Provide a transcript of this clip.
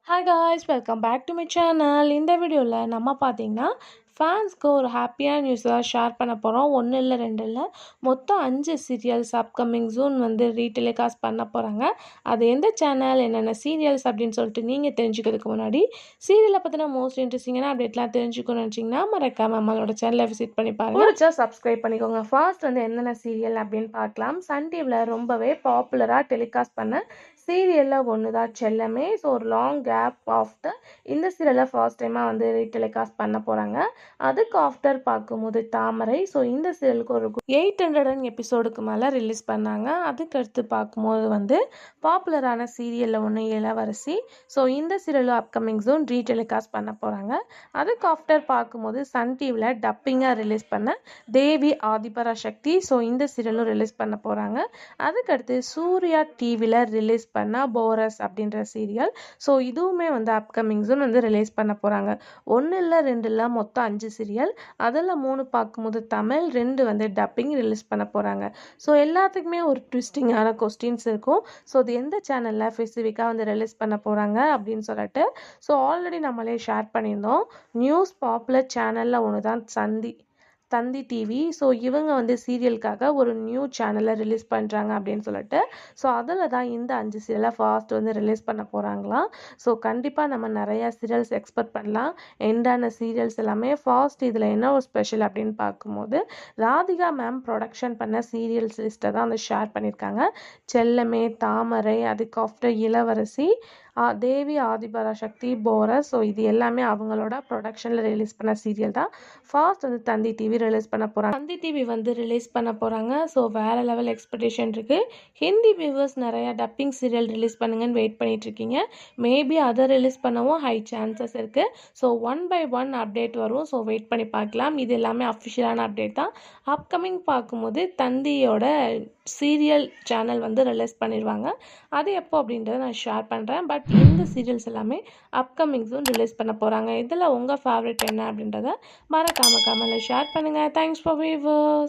Hi guys, welcome back to my channel. இந்த வீடியோவில் நம்ம பார்த்தீங்கன்னா ஃபேன்ஸ்க்கு ஒரு ஹாப்பியான நியூஸ் தான் ஷேர் பண்ண போகிறோம். ஒன்று இல்லை, ரெண்டு இல்லை, மொத்தம் 5 சீரியல்ஸ் அப்கமிங் ஜூன் வந்து ரீடெலிகாஸ்ட் பண்ண போகிறாங்க. அது எந்த சேனல், என்னென்ன சீரியல்ஸ் அப்படின்னு சொல்லிட்டு நீங்கள் தெரிஞ்சுக்கிறதுக்கு முன்னாடி சீரியலை பற்றின மோஸ்ட் இன்ட்ரெஸ்டிங்கான அப்டேட்லாம் தெரிஞ்சுக்கணும்னு நினச்சிங்கன்னா மறக்காம நம்மளோட சேனலை விசிட் பண்ணி பாருங்கள். பிடிச்சா சப்ஸ்கிரைப் பண்ணிக்கோங்க. ஃபர்ஸ்ட் வந்து என்னென்ன சீரியல் அப்படின்னு பார்க்கலாம். சன் டிவியில் ரொம்பவே பாப்புலராக டெலிகாஸ்ட் பண்ண சீரியலில் ஒன்று தான் செல்லமே. ஸோ ஒரு லாங் கேப் ஆஃப்டர் இந்த சீரியலை ஃபர்ஸ்ட் டைமாக வந்து ரீடெலிகாஸ்ட் பண்ண போகிறாங்க. அதுக்கு ஆஃப்டர் பார்க்கும்போது தாமரை. ஸோ இந்த சீரியலுக்கு ஒரு 800 எபிசோடுக்கு மேலே ரிலீஸ் பண்ணாங்க. அதுக்கடுத்து பார்க்கும்போது வந்து பாப்புலரான சீரியலில் ஒன்று இளவரசி. ஸோ இந்த சீரியலும் அப்கமிங் ஜூன் ரீடெலிகாஸ்ட் பண்ண போகிறாங்க. அதுக்கு ஆஃப்டர் பார்க்கும்போது சன் டிவியில் டப்பிங்காக ரிலீஸ் பண்ண தேவி ஆதிபராசக்தி. ஸோ இந்த சீரியலும் ரிலீஸ் பண்ண போகிறாங்க. அதுக்கடுத்து சூர்யா டிவியில் ரிலீஸ் பண்ண போரஸ் அப்படின்ற சீரியல். ஸோ இதுவுமே வந்து அப்கமிங் ஜூன் வந்து ரிலீஸ் பண்ண போகிறாங்க. ஒன்று இல்லை, ரெண்டு இல்லை, மொத்தம் 5 சீரியல். அதில் 3 பார்க்கும்போது தமிழ், 2 வந்து டப்பிங் ரிலீஸ் பண்ண போகிறாங்க. ஸோ எல்லாத்துக்குமே ஒரு ட்விஸ்டிங்கான கொஸ்டின்ஸ் இருக்கும். ஸோ அது எந்த சேனலில் ஸ்பெசிஃபிக்காக வந்து ரிலீஸ் பண்ண போகிறாங்க அப்படின்னு சொல்லிட்டு ஸோ ஆல்ரெடி நம்மளே ஷேர் பண்ணியிருந்தோம். நியூஸ் பாப்புலர் சேனலில் ஒன்று தான் தந்தி டிவி. ஸோ இவங்க வந்து சீரியலுக்காக ஒரு நியூ சேனலை ரிலீஸ் பண்ணுறாங்க அப்படின்னு சொல்லிட்டு ஸோ அதில் தான் இந்த 5 சீரியலை ஃபாஸ்ட் வந்து ரிலீஸ் பண்ண போகிறாங்களாம். ஸோ கண்டிப்பாக நம்ம நிறையா சீரியல்ஸ் எக்ஸ்பெக்ட் பண்ணலாம். எண்டான சீரியல்ஸ் எல்லாமே ஃபாஸ்ட். இதில் என்ன ஒரு ஸ்பெஷல் அப்படின்னு பார்க்கும்போது ராதிகா மேம் ப்ரொடக்ஷன் பண்ண சீரியல்ஸ் லிஸ்ட்டை தான் வந்து ஷேர் பண்ணியிருக்காங்க. செல்லமே, தாமரை, அதுக்கு ஆஃப்டர் இளவரசி, தேவி ஆதிபராசக்தி, போரஸ். ஸோ இது எல்லாமே அவங்களோட ப்ரொடக்ஷனில் ரிலீஸ் பண்ண சீரியல் தான் ஃபாஸ்ட் வந்து தந்தி டிவி ரிலீஸ் பண்ண போகிறாங்க. தந்தி டிவி வந்து ரிலீஸ் பண்ண போகிறாங்க. ஸோ வேறு லெவல் எக்ஸ்பெக்டேஷன் இருக்குது. ஹிந்தி வியூவர்ஸ் நிறையா டப்பிங் சீரியல் ரிலீஸ் பண்ணுங்கன்னு வெயிட் பண்ணிகிட்ருக்கீங்க. மேபி அதை ரிலீஸ் பண்ணவும் ஹை சான்சஸ் இருக்குது. ஸோ 1 by 1 அப்டேட் வரும். ஸோ வெயிட் பண்ணி பார்க்கலாம். இது எல்லாமே அஃபிஷியலான அப்டேட் தான். அப்கமிங் பார்க்கும்போது தந்தியோட சீரியல் சேனல் வந்து ரிலீஸ் பண்ணிடுவாங்க. அது எப்போ அப்படின்றத நான் ஷேர் பண்ணுறேன். பட் இந்த சீரியல்ஸ் எல்லாமே அப்கமிங் ஜூன் ரிலீஸ் பண்ண போகிறாங்க. இதில் உங்கள் ஃபேவரட் என்ன அப்படின்றத மறக்காம கமெண்ட்ல ஷேர் பண்ணுங்கள். Thanks for viewers.